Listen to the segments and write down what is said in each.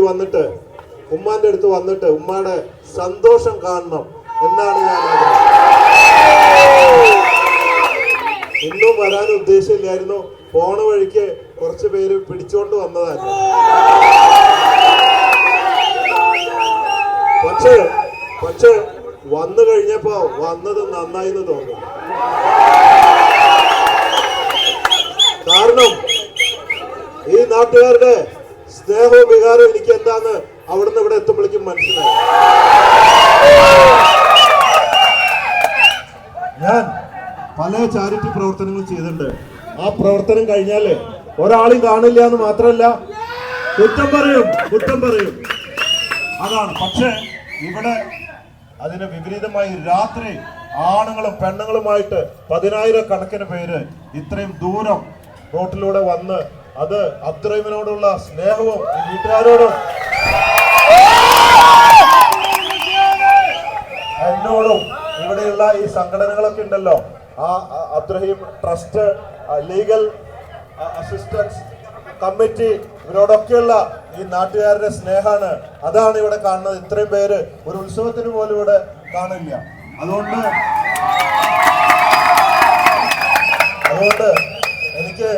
വന്നിട്ട് ഉമ്മാന്റെ അടുത്ത് വന്നിട്ട് ഉമ്മയുടെ സന്തോഷം കാണണം എന്നാണ് ഞാൻ ഇന്നും വരാൻ ഉദ്ദേശമില്ലായിരുന്നു. പോണ വഴിക്ക് കുറച്ച് പേര് പിടിച്ചോണ്ട് വന്നതായിരുന്നു. പക്ഷേ വന്നു കഴിഞ്ഞപ്പോ വന്നത് നന്നായി എന്ന് തോന്നുന്നു. കാരണം ഈ നാട്ടുകാരുടെ സ്നേഹവും വികാരവും എനിക്ക് എന്താന്ന് അവിടുന്ന് ഇവിടെ എത്തുമ്പോഴേക്കും മനസ്സിലായി. ഞാൻ പല ചാരിറ്റി പ്രവർത്തനങ്ങൾ ചെയ്തിട്ടുണ്ട്. ആ പ്രവർത്തനം കഴിഞ്ഞാല് ഒരാളും കാണില്ല എന്ന് മാത്രമല്ല കുറ്റം പറയും. അതാണ്. പക്ഷെ ഇവിടെ അതിന് വിപരീതമായി രാത്രി ആണുങ്ങളും പെണ്ണുങ്ങളുമായിട്ട് 10,000 കണക്കിന് പേര് ഇത്രയും ദൂരം റോട്ടിലൂടെ വന്ന് അത് അബ്ദുറഹീമിനോടുള്ള സ്നേഹവും വീട്ടുകാരോടും എന്നോടും ഇവിടെയുള്ള ഈ സംഘടനകളൊക്കെ ഉണ്ടല്ലോ, ആ Abdurahim trust, legal assistance committee, ഇവരോടൊക്കെയുള്ള ഈ നാട്ടുകാരുടെ സ്നേഹമാണ്. അതാണ് ഇവിടെ കാണുന്നത്. ഇത്രയും പേര് ഒരു ഉത്സവത്തിന് പോലും ഇവിടെ കാണില്ല. അതുകൊണ്ട് എനിക്ക്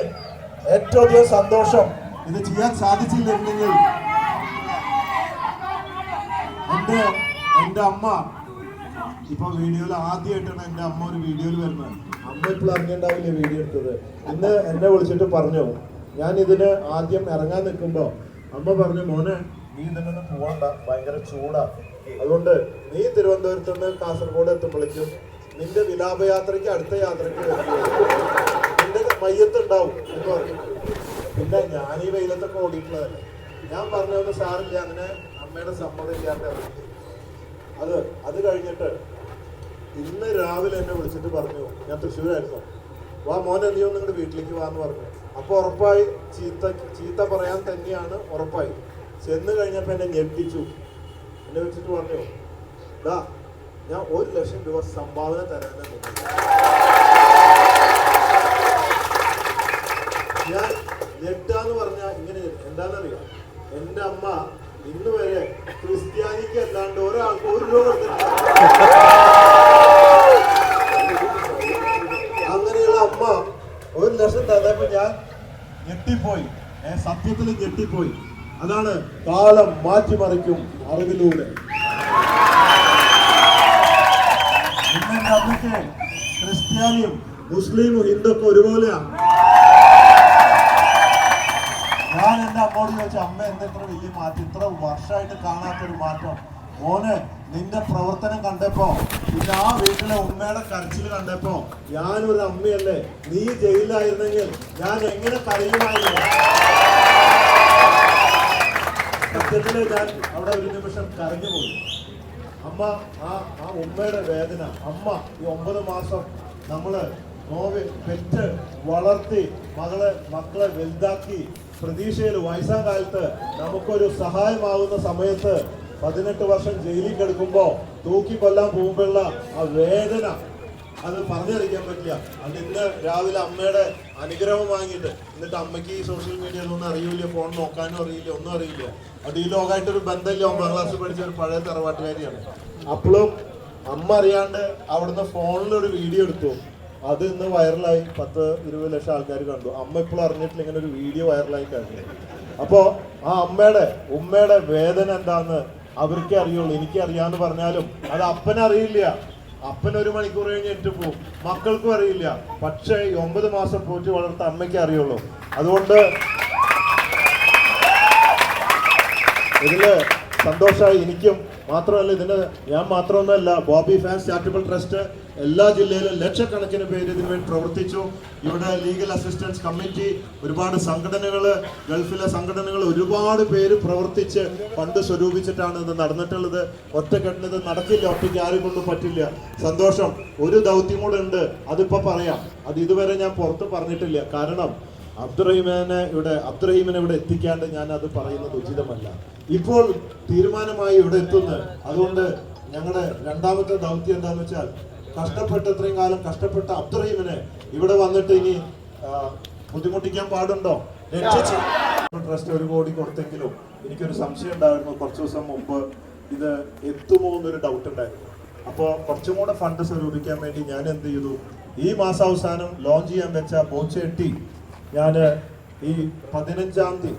ഏറ്റവും അധികം സന്തോഷം ഇത് ചെയ്യാൻ സാധിച്ചില്ലെങ്കിൽ എന്റെ അമ്മ ഇപ്പൊ വീഡിയോയിൽ ആദ്യമായിട്ടാണ് എന്റെ അമ്മ ഒരു വീഡിയോയിൽ വരുന്നത്. അമ്മ ഇപ്പോൾ അറിഞ്ഞിട്ടുണ്ടാവില്ലേ വീഡിയോ എടുത്തത്. ഇന്ന് എന്നെ വിളിച്ചിട്ട് പറഞ്ഞു, ഞാൻ ഇതിന് ആദ്യം ഇറങ്ങാൻ നിൽക്കുമ്പോ അമ്മ പറഞ്ഞു, മോനെ നീ ഇതിനൊന്ന് പോവണ്ട, ഭയങ്കര ചൂടാ, അതുകൊണ്ട് നീ തിരുവനന്തപുരത്ത് നിന്ന് കാസർഗോഡ് എത്തുമ്പോഴേക്കും നിന്റെ വിലാപയാത്രയ്ക്ക് അടുത്ത യാത്രയ്ക്ക് നിന്റെ മയ്യത്തുണ്ടാവും എന്ന് പറഞ്ഞു. പിന്നെ ഞാൻ ഈ വെയിലത്തൊക്കെ ഓടിയിട്ടുള്ളതല്ലേ. ഞാൻ പറഞ്ഞതൊന്ന് സാറില്ല, അങ്ങനെ അമ്മയുടെ സമ്മതം ഇല്ലാണ്ട് ഇറങ്ങി. അത് കഴിഞ്ഞിട്ട് ഇന്ന് രാവിലെ എന്നെ വിളിച്ചിട്ട് പറഞ്ഞു, ഞാൻ തൃശ്ശൂരായിരുന്നു, വാ മോനെ നീ ഒന്ന് നിങ്ങളുടെ വീട്ടിലേക്ക് വാന്ന് പറഞ്ഞു. അപ്പൊ ഉറപ്പായി ചീത്ത പറയാൻ തന്നെയാണ് ഉറപ്പായി. ചെന്ന് കഴിഞ്ഞപ്പോ എന്നെ ഞെട്ടിച്ചു. എന്നെ വെച്ചിട്ട് പറഞ്ഞു, ദാ ഞാൻ 1,00,000 രൂപ സംഭാവന തരാനെന്ന്. ഞാൻ ഞെട്ടാന്ന് പറഞ്ഞാൽ ഇങ്ങനെ എന്താണെന്നറിയാം, എന്റെ അമ്മ ഇന്ന് വരെ ക്രിസ്ത്യാനിക്ക് അല്ലാണ്ട് ഒരാൾക്ക് 1 രൂപ കൊടുത്തിട്ടില്ല. അങ്ങനെയുള്ള അമ്മ 1,00,000 തന്നപ്പോ ഞാൻ ഞെട്ടിപ്പോയി. സത്യത്തിൽ ഞെട്ടിപ്പോയി. അതാണ് കാലം മാറ്റിമറിക്കും അറിവിലൂടെ. ഇന്നെ അമ്മയ്ക്ക് ക്രിസ്ത്യാനിയും മുസ്ലിമും ഹിന്ദുക്കെ ഒരുപോലെയാണ്. ഞാൻ എന്റെ അമ്മോട് ചോദിച്ചു, അമ്മ എന്താ ഇത്ര വലിയ മാറ്റം, ഇത്ര വർഷമായിട്ട് കാണാത്തൊരു മാറ്റം? മോനെ നിന്റെ പ്രവർത്തനം കണ്ടപ്പോ, പിന്നെ ആ വീട്ടിലെ ഉമ്മയുടെ കരച്ചിൽ കണ്ടപ്പോ, ഞാനൊരു അമ്മയല്ലേ, നീ ജയിലിലായിരുന്നെങ്കിൽ ഞാൻ എങ്ങനെ കരയുമായിരുന്നു? സത്യത്തില് ഞാൻ അവിടെ ഒരു നിമിഷം കരഞ്ഞുപോയി. അമ്മ ആ ഉമ്മയുടെ വേദന, അമ്മ ഈ 9 മാസം നമ്മള് പെറ്റ് വളർത്തി മക്കളെ വലുതാക്കി പ്രതീക്ഷയിൽ വയസ്സാം കാലത്ത് നമുക്കൊരു സഹായമാകുന്ന സമയത്ത് 18 വർഷം ജയിലിൽ കിടക്കുമ്പോ തൂക്കി കൊല്ലാൻ പോകുമ്പോഴുള്ള ആ വേദന അത് പറഞ്ഞറിയിക്കാൻ പറ്റില്ല. അത് ഇന്ന് രാവിലെ അമ്മയുടെ അനുഗ്രഹം വാങ്ങിയിട്ട്, എന്നിട്ട് അമ്മയ്ക്ക് ഈ സോഷ്യൽ മീഡിയയിലൊന്നും അറിയില്ല, ഫോൺ നോക്കാനും അറിയില്ല, ഒന്നും അറിയില്ല. അത് ഈ ലോകമായിട്ടൊരു ബന്ധമില്ല. 9ാം ക്ലാസ് പഠിച്ച ഒരു പഴയ തറവാട്ടുകാരിയാണ്. അപ്പോഴും അമ്മ അറിയാണ്ട് അവിടുന്ന് ഫോണിലൊരു വീഡിയോ എടുത്തു. അത് ഇന്ന് വൈറലായി, 10-20 ലക്ഷം ആൾക്കാർ കണ്ടു. അമ്മ ഇപ്പോഴും അറിഞ്ഞിട്ടില്ല ഇങ്ങനെ ഒരു വീഡിയോ വൈറലായി കഴിഞ്ഞു. അപ്പോ ആ ഉമ്മയുടെ വേദന എന്താന്ന് അവർക്കേ അറിയുള്ളൂ. എനിക്ക് അറിയാന്ന് പറഞ്ഞാലും അത് അപ്പനറിയില്ല. അപ്പൻ 1 മണിക്കൂർ കഴിഞ്ഞ് എട്ട് പോവും, മക്കൾക്കും അറിയില്ല. പക്ഷേ 9 മാസം പോറ്റി വളർത്ത അമ്മയ്ക്ക് അറിയുള്ളൂ. അതുകൊണ്ട് ഇതില് സന്തോഷമായി എനിക്കും. മാത്രമല്ല ഇതിന് ഞാൻ മാത്രമൊന്നുമല്ല, ബോബി ഫാൻസ് ചാരിറ്റബിൾ ട്രസ്റ്റ് എല്ലാ ജില്ലയിലും ലക്ഷക്കണക്കിന് പേര് ഇതിനു വേണ്ടി പ്രവർത്തിച്ചു. ഇവിടെ ലീഗൽ അസിസ്റ്റൻസ് കമ്മിറ്റി, ഒരുപാട് സംഘടനകൾ, ഗൾഫിലെ സംഘടനകൾ, ഒരുപാട് പേര് പ്രവർത്തിച്ച് ഫണ്ട് സ്വരൂപിച്ചിട്ടാണ് ഇത് നടന്നിട്ടുള്ളത്. ഒറ്റക്കെട്ടിന് ഇത് നടക്കില്ല, ഒറ്റയ്ക്ക് ആരും കൊണ്ടും പറ്റില്ല. സന്തോഷം. ഒരു ദൗത്യം കൂടെ ഉണ്ട്, അതിപ്പോ പറയാം. അത് ഇതുവരെ ഞാൻ പുറത്ത് പറഞ്ഞിട്ടില്ല. കാരണം അബ്ദുറഹീമിനെ ഇവിടെ എത്തിക്കാണ്ട് ഞാൻ അത് പറയുന്നത് ഉചിതമല്ല. ഇപ്പോൾ തീരുമാനമായി ഇവിടെ എത്തുന്നത്. അതുകൊണ്ട് ഞങ്ങളുടെ രണ്ടാമത്തെ ദൗത്യം എന്താന്ന് വെച്ചാൽ, ഇത്രയും കാലം കഷ്ടപ്പെട്ട അബ്ദുറഹീമിനെ ഇവിടെ വന്നിട്ട് ഇനി ബുദ്ധിമുട്ടിക്കാൻ പാടുണ്ടോ? രക്ഷിച്ച് ട്രസ്റ്റ് 1 കോടി കൊടുത്തെങ്കിലും എനിക്കൊരു സംശയം ഉണ്ടായിരുന്നു. കുറച്ച് ദിവസം മുമ്പ് ഇത് എത്തുമോ എന്നൊരു ഡൗട്ട് ഉണ്ടായിരുന്നു. അപ്പോൾ കുറച്ചും കൂടെ ഫണ്ട് സ്വരൂപിക്കാൻ വേണ്ടി ഞാൻ എന്ത് ചെയ്തു, ഈ മാസാവസാനം ലോഞ്ച് ചെയ്യാൻ വെച്ച ബോച്ചേട്ടി ഞാൻ ഈ 15-ാം തീയതി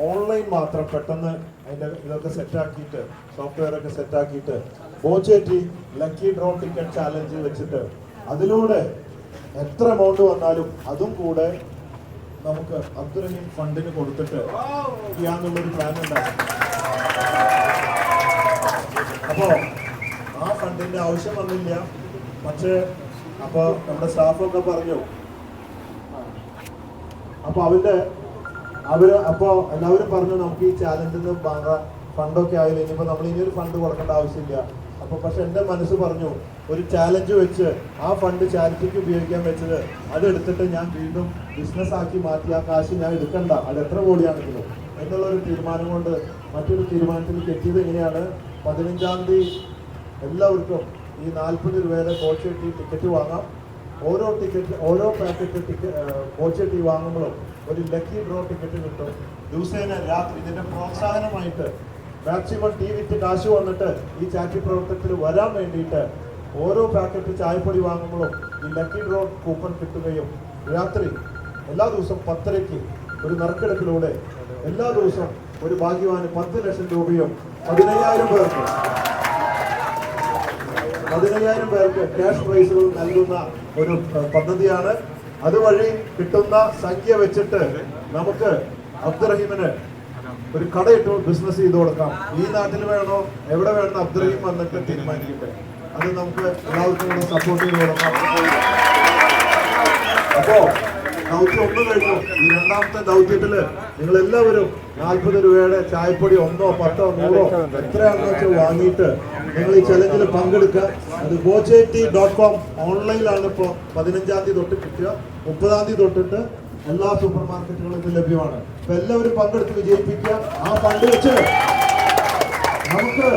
ഓൺലൈൻ മാത്രം പെട്ടെന്ന് അതിൻ്റെ ഇതൊക്കെ സെറ്റാക്കിയിട്ട് സോഫ്റ്റ്വെയർ ഒക്കെ സെറ്റാക്കിയിട്ട് ബോച്ചേട്ടി ലക്കി ഡ്രോ ടിക്കറ്റ് ചാലഞ്ച് വെച്ചിട്ട് അതിലൂടെ എത്ര എമൗണ്ട് വന്നാലും അതും കൂടെ നമുക്ക് അബ്ദുറഹീം ഫണ്ടിന് കൊടുത്തിട്ട് ചെയ്യാന്നുള്ളൊരു പ്ലാൻ ഉണ്ടായിരുന്നു. അപ്പോൾ ആ ഫണ്ടിന്റെ ആവശ്യം വന്നില്ല. പക്ഷേ അപ്പോൾ നമ്മുടെ സ്റ്റാഫൊക്കെ പറഞ്ഞു, അപ്പോൾ അപ്പോൾ എല്ലാവരും പറഞ്ഞു നമുക്ക് ഈ ചാലഞ്ചിൽ നിന്ന് ഫണ്ടൊക്കെ ആയില്ല, ഇനിയിപ്പോൾ നമ്മൾ ഇനിയൊരു ഫണ്ട് കൊടുക്കേണ്ട ആവശ്യമില്ല. അപ്പോൾ പക്ഷെ എൻ്റെ മനസ്സ് പറഞ്ഞു, ഒരു ചാലഞ്ച് വെച്ച് ആ ഫണ്ട് ചാരിറ്റിക്ക് ഉപയോഗിക്കാൻ വെച്ചത് അതെടുത്തിട്ട് ഞാൻ വീണ്ടും ബിസിനസ് ആക്കി മാറ്റി ആ കാശ് ഞാൻ എടുക്കണ്ട, അത് എത്ര കോടിയാണെങ്കിലും എന്നുള്ളൊരു തീരുമാനം കൊണ്ട് മറ്റൊരു തീരുമാനത്തിലേക്ക് എത്തിയത് എങ്ങനെയാണ്, 15-ാം തീയതി എല്ലാവർക്കും ഈ 40 രൂപയുടെ ബോച്ചേട്ടി ടിക്കറ്റ് വാങ്ങാം. ഓരോ പാക്കറ്റ് ബോച്ചേട്ടി വാങ്ങുമ്പോഴും ഒരു ലക്കി ഡ്രോ ടിക്കറ്റ് കിട്ടും. ദിവസേന രാത്രി ഇതിന്റെ പ്രോത്സാഹനമായിട്ട് മാക്സിമം ടി വിറ്റ് കാശ് വന്നിട്ട് ഈ ചാരിറ്റി പ്രവർത്തനത്തിൽ വരാൻ വേണ്ടിയിട്ട് ഓരോ പാക്കറ്റ് ചായപ്പൊടി വാങ്ങുമ്പോഴും ഈ ലക്കി ഡ്രോ കൂപ്പൺ കിട്ടുകയും രാത്രി എല്ലാ ദിവസവും 10:30 ഒരു നറുക്കെടുപ്പിലൂടെ എല്ലാ ദിവസവും ഒരു ഭാഗ്യവാന് 10 ലക്ഷം രൂപയും 15,000 പേർക്ക് ക്യാഷ് പ്രൈസുകൾ നൽകുന്ന ഒരു പദ്ധതിയാണ്. അതുവഴി കിട്ടുന്ന സംഖ്യ വെച്ചിട്ട് നമുക്ക് അബ്ദുറഹീമിന് ഒരു കടയിട്ട് ബിസിനസ് ചെയ്ത് കൊടുക്കാം. ഈ നാട്ടിൽ വേണോ എവിടെ വേണോ അബ്ദുറഹീം വന്നിട്ട് തീരുമാനിക്കട്ടെ. അത് നമുക്ക് എല്ലാവർക്കും കൂടെ സപ്പോർട്ട് ചെയ്ത് കൊടുക്കാം. അപ്പോ ദൗത്യം 1 കഴിഞ്ഞു. ഈ 2ാമത്തെ ദൗത്യത്തില് നിങ്ങൾ എല്ലാവരും 40 രൂപയുടെ ചായപ്പൊടി 1, 10, 100 എത്രയാണെന്ന് വെച്ചാൽ വാങ്ങിയിട്ട് നിങ്ങൾ ഈ ചലഞ്ചിൽ പങ്കെടുക്കുക. അത് bochetti.com ഓൺലൈനിലാണ് ഇപ്പോൾ 15-ാം തീയതി തൊട്ട് കിട്ടുക. 30-ാം തീയതി തൊട്ടിട്ട് എല്ലാ സൂപ്പർ മാർക്കറ്റുകളും ഇത് ലഭ്യമാണ്. അപ്പൊ എല്ലാവരും പങ്കെടുത്ത് വിജയിപ്പിക്കുക. ആ ഫണ്ട് വെച്ച് നമുക്ക്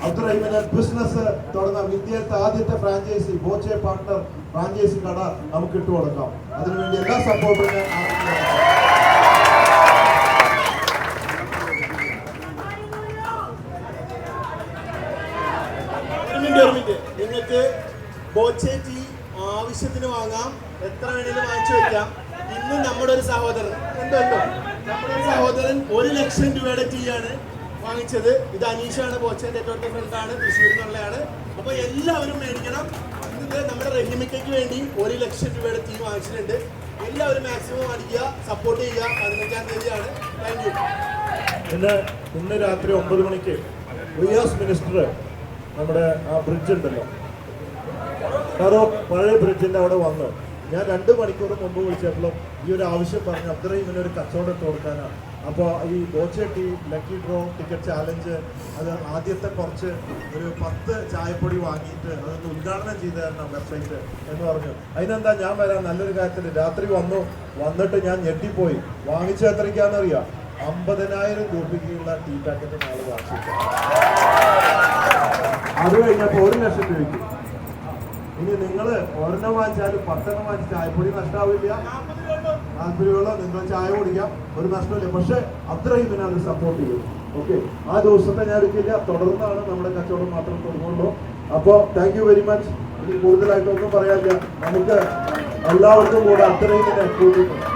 അബ്ദുറഹീമിന് ബിസിനസ് തുടങ്ങാം. ഇന്ത്യയിലത്തെ ആദ്യത്തെ ഫ്രാഞ്ചൈസി ബോച്ചെ പാർട്ണർ ഫ്രാഞ്ചൈസി കട നമുക്ക് ഇട്ട് കൊടുക്കാം. അതിനുവേണ്ടി എല്ലാ സപ്പോർട്ടും നിങ്ങൾക്ക് ബോച്ചേറ്റി ആവശ്യത്തിന് വാങ്ങാം, എത്ര വേണേലും വാങ്ങിച്ചു വെക്കാം. ഇന്ന് നമ്മുടെ ഒരു സഹോദരൻ നമ്മുടെ സഹോദരൻ 1 ലക്ഷം രൂപയുടെ ടീ ആണ് വാങ്ങിച്ചത്. ഇത് അനീഷാണ്, ബോച്ചേന്റെ ഏറ്റവും ഫ്രണ്ടാണ്, തൃശ്ശൂരിൽ നിന്നുള്ളതാണ്. അപ്പൊ എല്ലാവരും മേടിക്കണം. ഇത് നമ്മുടെ റഹീമിക്കയ്ക്ക് വേണ്ടി 1 ലക്ഷം രൂപയുടെ ടീ വാങ്ങിച്ചിട്ടുണ്ട്. എല്ലാവരും മാക്സിമം അടിക്കുക, സപ്പോർട്ട് ചെയ്യുക. 15-ാം തീയതിയാണ്. Thank you. ഇന്ന് രാത്രി 9 മണിക്ക് റിയാസ് മിനിസ്റ്റർ നമ്മുടെ ആ ബ്രിഡ്ജ് ഉണ്ടല്ലോ, പഴയ ബ്രിഡ്ജിന്റെ അവിടെ വന്നു. ഞാൻ 2 മണിക്കൂർ മുമ്പ് വിളിച്ചപ്പോൾ ഈ ഒരു ആവശ്യം പറഞ്ഞു, അബ്ദുറഹീമിന് ഒരു കച്ചവടം ഇട്ട് കൊടുക്കാനാണ്. അപ്പോൾ ഈ ബോച്ചേട്ടി ലക്കി ഡ്രോ ടിക്കറ്റ് ചാലഞ്ച് അത് ആദ്യത്തെ കുറച്ച് ഒരു 10 ചായപ്പൊടി വാങ്ങിയിട്ട് അതൊന്ന് ഉദ്ഘാടനം ചെയ്ത് തരണം വെബ്സൈറ്റ് എന്ന് പറഞ്ഞു. അതിനെന്താ ഞാൻ വരാം, നല്ലൊരു കാര്യത്തിൽ. രാത്രി വന്നിട്ട് ഞാൻ ഞെട്ടിപ്പോയി. വാങ്ങിച്ച എത്രയ്ക്കാണെന്നറിയാം, 50,000 രൂപയ്ക്കുള്ള ടീ പാക്കറ്റ് നാളെ വാങ്ങിച്ചു. അത് കഴിഞ്ഞപ്പോൾ 1 ലക്ഷം രൂപയ്ക്ക്. ഇനി നിങ്ങൾ ഒരെണ്ണം വാങ്ങിച്ചാലും 10 വാങ്ങിച്ച് ചായപ്പൊടി നഷ്ടാവില്ല. 40 രൂപ നിങ്ങൾ ചായ കുടിക്കാം, ഒരു നഷ്ടമില്ല. പക്ഷെ അബ്ദുറഹീമിനെ അത് സപ്പോർട്ട് ചെയ്യും. ഓക്കെ, ആ ദിവസത്തെ ഞാൻ എടുക്കില്ല, തുടർന്നാണ് നമ്മുടെ കച്ചവടം മാത്രം തുടങ്ങുള്ളൂ. അപ്പോൾ താങ്ക് യു വെരി മച്ച്. ഇനി കൂടുതലായിട്ടൊന്നും പറയാനില്ല. നമുക്ക് എല്ലാവർക്കും കൂടെ അബ്ദുറഹീമിനെ കൂട്ടിയിട്ടുണ്ട്.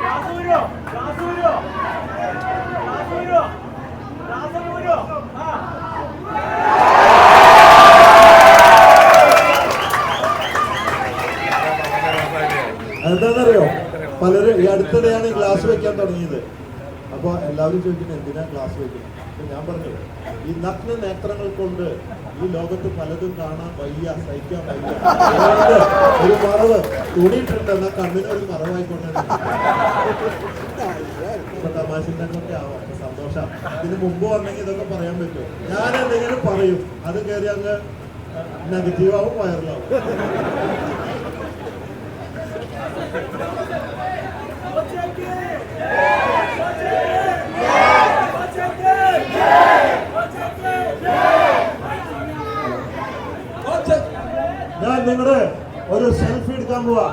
എന്താണെന്നറിയോ, പലരും ഈ അടുത്തിടെയാണ് ഈ ഗ്ലാസ് വെക്കാൻ തുടങ്ങിയത്. അപ്പോൾ എല്ലാവരും ചോദിക്കുന്നത് എന്തിനാ ഗ്ലാസ് വെക്കുന്നത്. അപ്പൊ ഞാൻ പറഞ്ഞു, ഈ നഗ്ന നേത്രങ്ങൾ കൊണ്ട് ഈ ലോകത്ത് പലതും കാണാൻ വയ്യ, സഹിക്കാൻ വയ്യ. ഒരു മറവ് തുണിയിട്ടുണ്ടെന്നാൽ കണ്ണിനൊരു മറവായിക്കൊണ്ടേ. ഇപ്പൊ തമാശക്കൊക്കെ ആവാം, സന്തോഷം. ഇതിന് മുമ്പ് വന്നെങ്കിൽ ഇതൊക്കെ പറയാൻ പറ്റുമോ? ഞാൻ എന്തെങ്കിലും പറയും, അത് കയറി അങ്ങ് നെഗറ്റീവാവും, വൈറലാവും. ഞാൻ നിങ്ങളുടെ ഒരു സെൽഫി എടുക്കാൻ പോവാ.